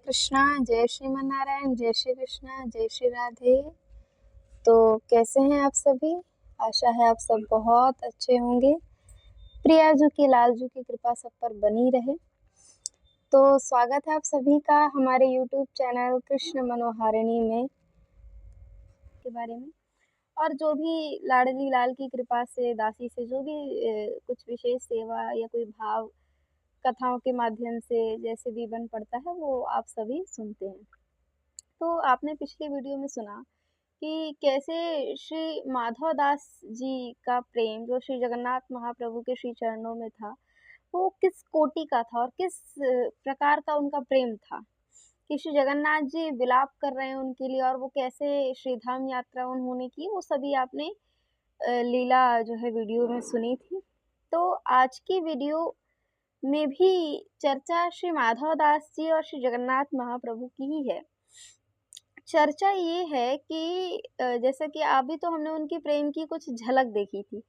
कृष्णा, जय श्रीमन्नारायण, जय श्री कृष्णा, जय श्री राधे। तो कैसे हैं आप सभी? आशा है आप सब बहुत अच्छे होंगे। प्रिया जी की, लाल जी की कृपा सब पर बनी रहे। तो स्वागत है आप सभी का हमारे YouTube चैनल कृष्ण मनोहारिणी में के बारे में। और जो भी लाडली लाल की कृपा से, दासी से जो भी कुछ विशेष सेवा या कोई भाव कथाओं के माध्यम से जैसे भी बन पड़ता है, वो आप सभी सुनते हैं। तो आपने पिछली वीडियो में सुना कि कैसे श्री माधव दास जी का प्रेम जो श्री जगन्नाथ महाप्रभु के श्री चरणों में था, वो किस कोटि का था और किस प्रकार का उनका प्रेम था कि श्री जगन्नाथ जी विलाप कर रहे हैं उनके लिए, और वो कैसे श्रीधाम यात्रा उन्होंने की, वो सभी आपने लीला जो है वीडियो में सुनी थी। तो आज की वीडियो में भी चर्चा श्री माधव दास जी और श्री जगन्नाथ महाप्रभु की ही है। चर्चा ये है कि जैसा कि अभी तो हमने उनकी प्रेम की कुछ झलक देखी थी।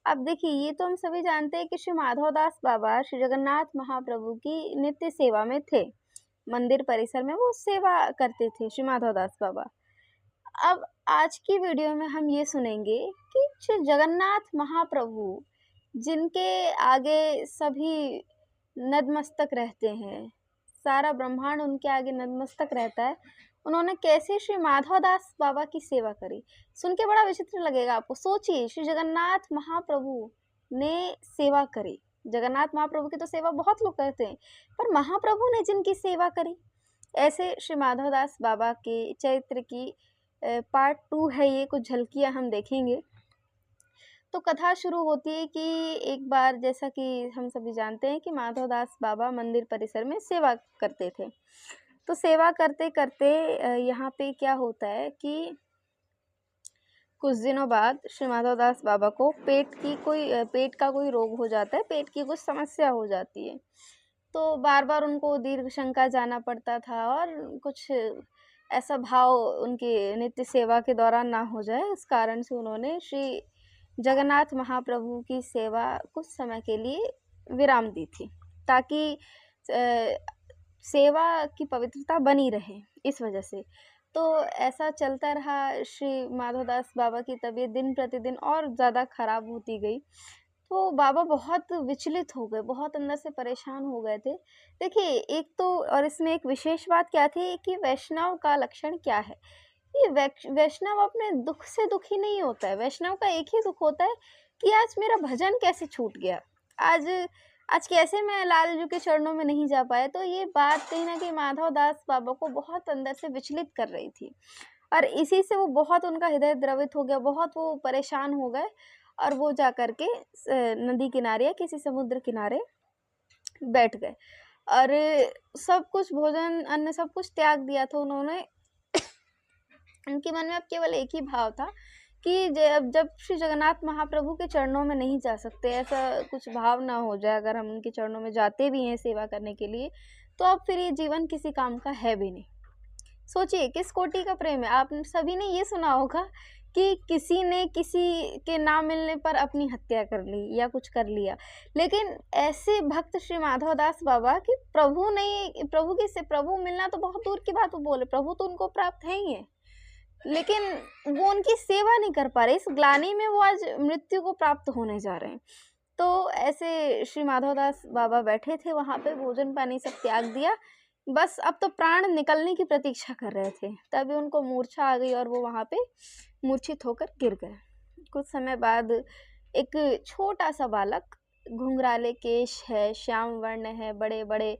अब देखिए, ये तो हम सभी जानते हैं कि श्री माधव दास बाबा श्री जगन्नाथ महाप्रभु की नित्य सेवा में थे। मंदिर परिसर में वो सेवा करते थे श्री माधव दास बाबा। अब आज की वीडियो में हम ये सुनेंगे कि श्री जगन्नाथ महाप्रभु जिनके आगे सभी नतमस्तक रहते हैं, सारा ब्रह्मांड उनके आगे नतमस्तक रहता है, उन्होंने कैसे श्री माधव दास बाबा की सेवा करी। सुन के बड़ा विचित्र लगेगा आपको। सोचिए, श्री जगन्नाथ महाप्रभु ने सेवा करी। जगन्नाथ महाप्रभु की तो सेवा बहुत लोग करते हैं, पर महाप्रभु ने जिनकी सेवा करी, ऐसे श्री माधव दास बाबा के चरित्र की पार्ट 2 है ये। कुछ झलकियाँ हम देखेंगे। तो कथा शुरू होती है कि एक बार, जैसा कि हम सभी जानते हैं कि माधव दास बाबा मंदिर परिसर में सेवा करते थे। तो सेवा करते करते यहाँ पे क्या होता है कि कुछ दिनों बाद श्री माधव दास बाबा को पेट का कोई रोग हो जाता है, पेट की कुछ समस्या हो जाती है। तो बार बार उनको दीर्घ शंका जाना पड़ता था, और कुछ ऐसा भाव उनकी नित्य सेवा के दौरान ना हो जाए, इस कारण से उन्होंने श्री जगन्नाथ महाप्रभु की सेवा कुछ समय के लिए विराम दी थी, ताकि सेवा की पवित्रता बनी रहे, इस वजह से। तो ऐसा चलता रहा। श्री माधव दास बाबा की तबीयत दिन प्रतिदिन और ज़्यादा खराब होती गई। तो बाबा बहुत विचलित हो गए, बहुत अंदर से परेशान हो गए थे। देखिए, एक तो, और इसमें एक विशेष बात क्या थी कि वैष्णव का लक्षण क्या है, ये वैष्णव अपने दुख से दुखी नहीं होता है। वैष्णव का एक ही दुख होता है कि आज मेरा भजन कैसे छूट गया, आज आज कैसे मैं लाल जी के चरणों में नहीं जा पाया। तो ये बात कहीं ना कहीं माधव दास बाबा को बहुत अंदर से विचलित कर रही थी, और इसी से वो बहुत, उनका हृदय द्रवित हो गया, बहुत वो परेशान हो गए, और वो जा कर के नदी किनारे या किसी समुद्र किनारे बैठ गए, और सब कुछ, भोजन अन्न सब कुछ त्याग दिया था उन्होंने। उनके मन में अब केवल एक ही भाव था कि जब श्री जगन्नाथ महाप्रभु के चरणों में नहीं जा सकते, ऐसा कुछ भाव ना हो जाए, अगर हम उनके चरणों में जाते भी हैं सेवा करने के लिए, तो अब फिर ये जीवन किसी काम का है भी नहीं। सोचिए किस कोटि का प्रेम है। आप सभी ने ये सुना होगा कि किसी ने किसी के ना मिलने पर अपनी हत्या कर ली या कुछ कर लिया, लेकिन ऐसे भक्त श्री माधव दास बाबा कि प्रभु मिलना तो बहुत दूर की बात, वो बोले प्रभु तो उनको प्राप्त है ही है, लेकिन वो उनकी सेवा नहीं कर पा रहे। इस ग्लानि में वो आज मृत्यु को प्राप्त होने जा रहे हैं। तो ऐसे श्री माधव दास बाबा बैठे थे वहाँ पे, भोजन पानी सब त्याग दिया, बस अब तो प्राण निकलने की प्रतीक्षा कर रहे थे। तभी उनको मूर्छा आ गई और वो वहाँ पे मूर्छित होकर गिर गए। कुछ समय बाद एक छोटा सा बालक, घुंघराले केश है, श्याम वर्ण है, बड़े बड़े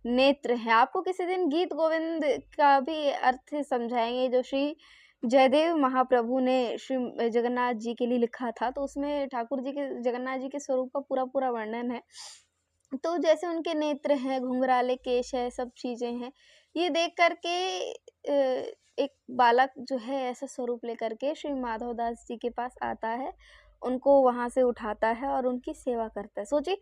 नेत्र हैं। आपको किसी दिन गीत गोविंद का भी अर्थ समझाएंगे, जो श्री जयदेव महाप्रभु ने श्री जगन्नाथ जी के लिए लिखा था। तो उसमें ठाकुर जी के, जगन्नाथ जी के स्वरूप का पूरा पूरा वर्णन है। तो जैसे उनके नेत्र हैं, घुंघराले केश है, सब चीज़ें हैं, ये देख करके एक बालक जो है ऐसा स्वरूप लेकर के श्री माधव दास जी के पास आता है, उनको वहाँ से उठाता है और उनकी सेवा करता है। सोचिए,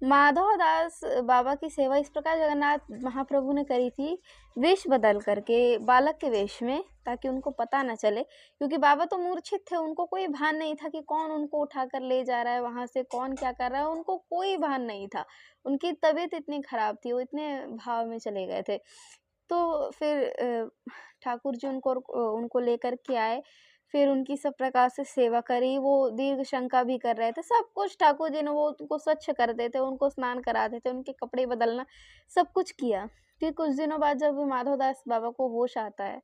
माधव दास बाबा की सेवा इस प्रकार जगन्नाथ महाप्रभु ने करी थी, वेश बदल करके, बालक के वेश में, ताकि उनको पता न चले, क्योंकि बाबा तो मूर्छित थे, उनको कोई भान नहीं था कि कौन उनको उठाकर ले जा रहा है वहाँ से, कौन क्या कर रहा है, उनको कोई भान नहीं था। उनकी तबीयत इतनी खराब थी, वो इतने भाव में चले गए थे। तो फिर ठाकुर जी उनको लेकर के आए, फिर उनकी सब प्रकार से सेवा करी, वो दीर्घ शंका भी कर रहे थे, सब कुछ ठाकुर जी ने वो उनको स्वच्छ करते थे, उनको स्नान कराते थे, उनके कपड़े बदलना, सब कुछ किया। फिर कुछ दिनों बाद जब माधवदास बाबा को होश आता है,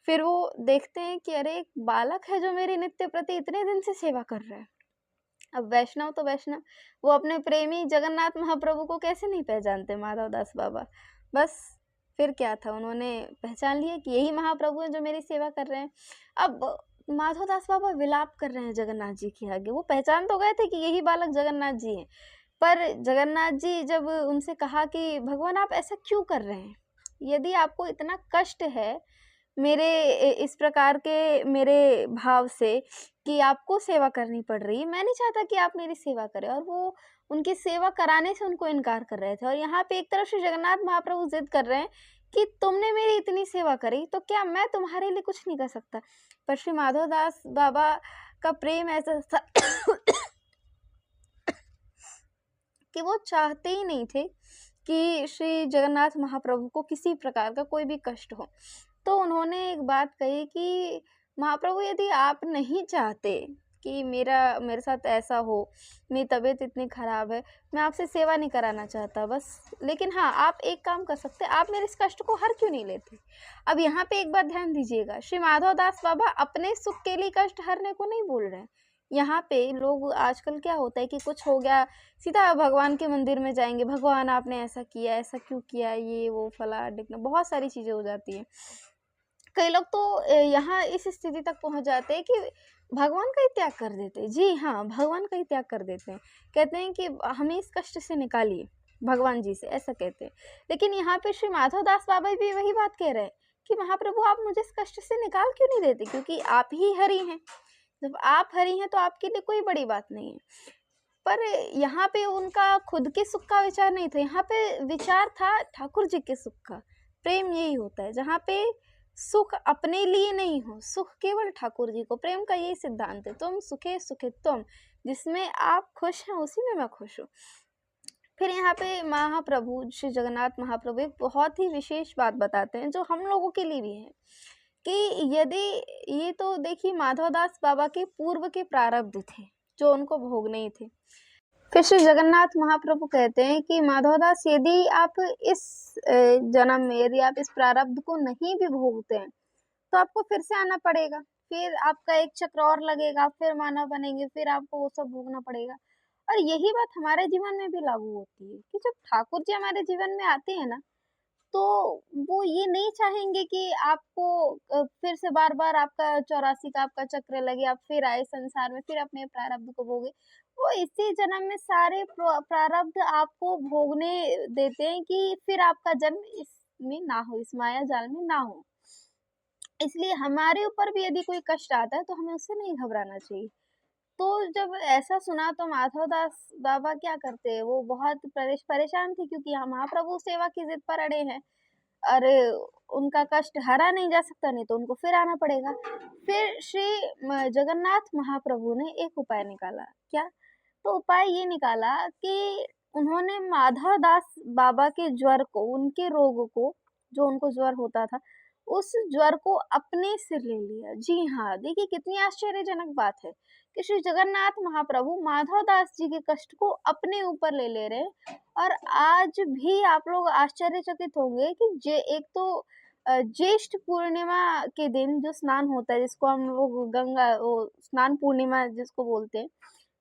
फिर वो देखते हैं कि अरे एक बालक है जो मेरी नित्य प्रति इतने दिन से सेवा कर रहा है। अब वैष्णव तो वैष्णव, वो अपने प्रेमी जगन्नाथ महाप्रभु को कैसे नहीं पहचानते माधवदास बाबा। बस फिर क्या था, उन्होंने पहचान लिया कि यही महाप्रभु हैं जो मेरी सेवा कर रहे हैं। अब माधवदास बाबा विलाप कर रहे हैं जगन्नाथ जी के आगे, वो पहचान तो गए थे कि यही बालक जगन्नाथ जी हैं, पर जगन्नाथ जी जब उनसे कहा कि भगवान आप ऐसा क्यों कर रहे हैं, यदि आपको इतना कष्ट है मेरे इस प्रकार के मेरे भाव से कि आपको सेवा करनी पड़ रही है, मैं नहीं चाहता कि आप मेरी सेवा करें। और वो उनकी सेवा कराने से उनको इनकार कर रहे थे। और यहाँ पे एक तरफ से जगन्नाथ महाप्रभु जिद कर रहे हैं कि तुमने मेरी इतनी सेवा करी तो क्या मैं तुम्हारे लिए कुछ नहीं कर सकता। पर श्री माधवदास बाबा का प्रेम ऐसा था कि वो चाहते ही नहीं थे कि श्री जगन्नाथ महाप्रभु को किसी प्रकार का कोई भी कष्ट हो। तो उन्होंने एक बात कही कि महाप्रभु यदि आप नहीं चाहते कि मेरे साथ ऐसा हो, मेरी तबीयत इतनी ख़राब है, मैं आपसे सेवा नहीं कराना चाहता बस, लेकिन हाँ आप एक काम कर सकते हैं, आप मेरे इस कष्ट को हर क्यों नहीं लेते। अब यहाँ पे एक बात ध्यान दीजिएगा, श्री माधवदास बाबा अपने सुख के लिए कष्ट हरने को नहीं बोल रहे हैं। यहाँ पे लोग आजकल क्या होता है कि कुछ हो गया सीधा भगवान के मंदिर में जाएंगे, भगवान आपने ऐसा किया, ऐसा क्यों किया, ये वो फला ढिकना, बहुत सारी चीज़ें हो जाती हैं। कई लोग तो यहाँ इस स्थिति तक पहुँच जाते हैं कि भगवान का ही त्याग कर देते हैं। जी हाँ, भगवान का ही त्याग कर देते हैं, कहते हैं कि हमें इस कष्ट से निकालिए भगवान जी से, ऐसा कहते हैं। लेकिन यहाँ पे श्री माधवदास बाबा भी वही बात कह रहे हैं कि महाप्रभु आप मुझे इस कष्ट से निकाल क्यों नहीं देते, क्योंकि आप ही हरि हैं। जब आप हरि हैं तो आपके लिए कोई बड़ी बात नहीं है। पर यहाँ पे उनका खुद के सुख का विचार नहीं था, यहाँ पे विचार था ठाकुर जी के सुख का। प्रेम यही होता है, जहाँ पे सुख अपने लिए नहीं हो, सुख केवल ठाकुर जी को। प्रेम का यही सिद्धांत है, तुम सुखे सुखे तुम, जिसमें आप खुश हैं उसी में मैं खुश हूँ। फिर यहाँ पे महाप्रभु श्री जगन्नाथ महाप्रभु एक बहुत ही विशेष बात बताते हैं जो हम लोगों के लिए भी है कि यदि ये तो देखिए माधवदास बाबा के पूर्व के प्रारब्ध थे जो उनको भोगने ही थे। फिर श्री जगन्नाथ महाप्रभु कहते हैं कि माधवदास यदि आप इस जन्म में यदि आप इस प्रारब्ध को नहीं भी भोगते हैं तो आपको फिर से आना पड़ेगा, फिर आपका एक चक्र और लगेगा, फिर मानव बनेंगे, फिर आपको वो सब भोगना पड़ेगा। और यही बात हमारे जीवन में भी लागू होती है कि जब ठाकुर जी हमारे जीवन में आते हैं ना, तो वो ये नहीं चाहेंगे कि आपको फिर से बार-बार आपका 84 का आपका चक्र लगे, आप फिर आए संसार में, फिर अपने प्रारब्ध को भोगे। वो इसी जन्म में सारे प्रारब्ध आपको भोगने देते हैं कि फिर आपका जन्म इसमें ना हो, इस माया जाल में ना हो। इसलिए हमारे ऊपर भी यदि कोई कष्ट आता है तो हमें उससे नहीं घबराना चाहिए। तो जब ऐसा सुना तो माधवदास बाबा क्या करते हैं, वो बहुत परेशान थे क्योंकि हम महाप्रभु सेवा की जिद पर अड़े हैं और उनका कष्ट हरा नहीं जा सकता, नहीं तो उनको फिर आना पड़ेगा। फिर श्री जगन्नाथ महाप्रभु ने एक उपाय निकाला। क्या? तो उपाय ये निकाला कि उन्होंने माधवदास बाबा के ज्वर को, उनके रोग को, जो उनको ज्वर होता था, उस ज्वर को अपने सिर ले लिया। जी हाँ, देखिए कितनी आश्चर्यजनक बात है कि श्री जगन्नाथ महाप्रभु माधवदास जी के कष्ट को अपने ऊपर ले रहे हैं। और आज भी आप लोग आश्चर्यचकित होंगे कि एक तो ज्येष्ठ पूर्णिमा के दिन जो स्नान होता है, जिसको हम लोग गंगा वो स्नान पूर्णिमा जिसको बोलते हैं,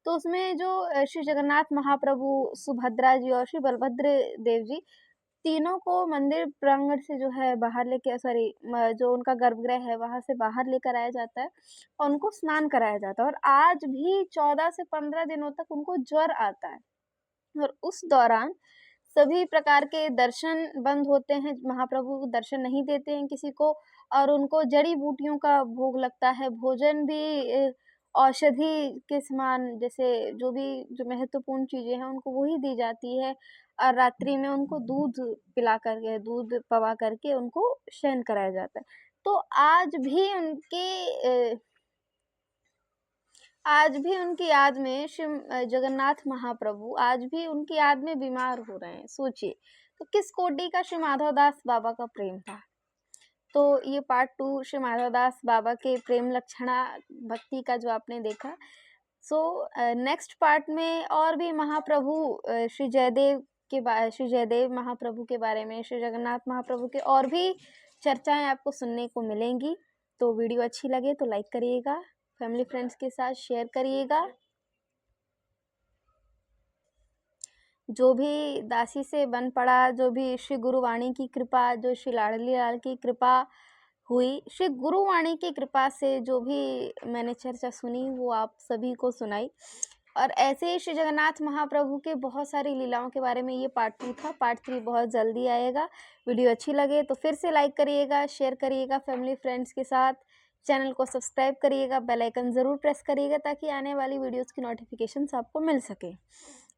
तो उसमें जो श्री जगन्नाथ महाप्रभु, सुभद्रा जी और श्री बलभद्र देव जी तीनों को मंदिर प्रांगण से जो है बाहर लेके जो उनका गर्भगृह है वहाँ से बाहर लेकर आया जाता है और उनको स्नान कराया जाता है। और आज भी 14 से 15 दिनों तक उनको ज्वर आता है और उस दौरान सभी प्रकार के दर्शन बंद होते हैं, महाप्रभु दर्शन नहीं देते हैं किसी को और उनको जड़ी-बूटियों का भोग लगता है। भोजन भी औषधि के समान, जैसे जो महत्वपूर्ण चीज़ें हैं उनको वही दी जाती है और रात्रि में उनको दूध पवा करके उनको शयन कराया जाता है। तो आज भी उनकी याद में जगन्नाथ महाप्रभु आज भी उनकी याद में बीमार हो रहे हैं, सोचिए। तो किस कोटि का श्री माधवदास बाबा का प्रेम था। तो ये पार्ट 2 श्री माधवदास बाबा के प्रेम लक्षणा भक्ति का जो आपने देखा। सो नेक्स्ट पार्ट में और भी महाप्रभु श्री जयदेव महाप्रभु के बारे में, श्री जगन्नाथ महाप्रभु के और भी चर्चाएं आपको सुनने को मिलेंगी। तो वीडियो अच्छी लगे तो लाइक करिएगा, फैमिली फ्रेंड्स के साथ शेयर करिएगा। जो भी दासी से बन पड़ा, जो भी श्री गुरुवाणी की कृपा, जो श्री लाडली लाल की कृपा हुई, श्री गुरुवाणी की कृपा से जो भी मैंने चर्चा सुनी वो आप सभी को सुनाई। और ऐसे ही श्री जगन्नाथ महाप्रभु के बहुत सारी लीलाओं के बारे में ये पार्ट 2 था। पार्ट 3 बहुत जल्दी आएगा। वीडियो अच्छी लगे तो फिर से लाइक करिएगा, शेयर करिएगा फैमिली फ्रेंड्स के साथ, चैनल को सब्सक्राइब करिएगा, बेल आइकन ज़रूर प्रेस करिएगा ताकि आने वाली वीडियोज़ की नोटिफिकेशंस आपको मिल सके।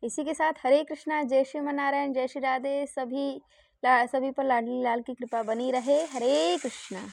इसी के साथ हरे कृष्णा, जय श्री नारायण, जय श्री राधे। सभी पर लाडली लाल की कृपा बनी रहे। हरे कृष्णा।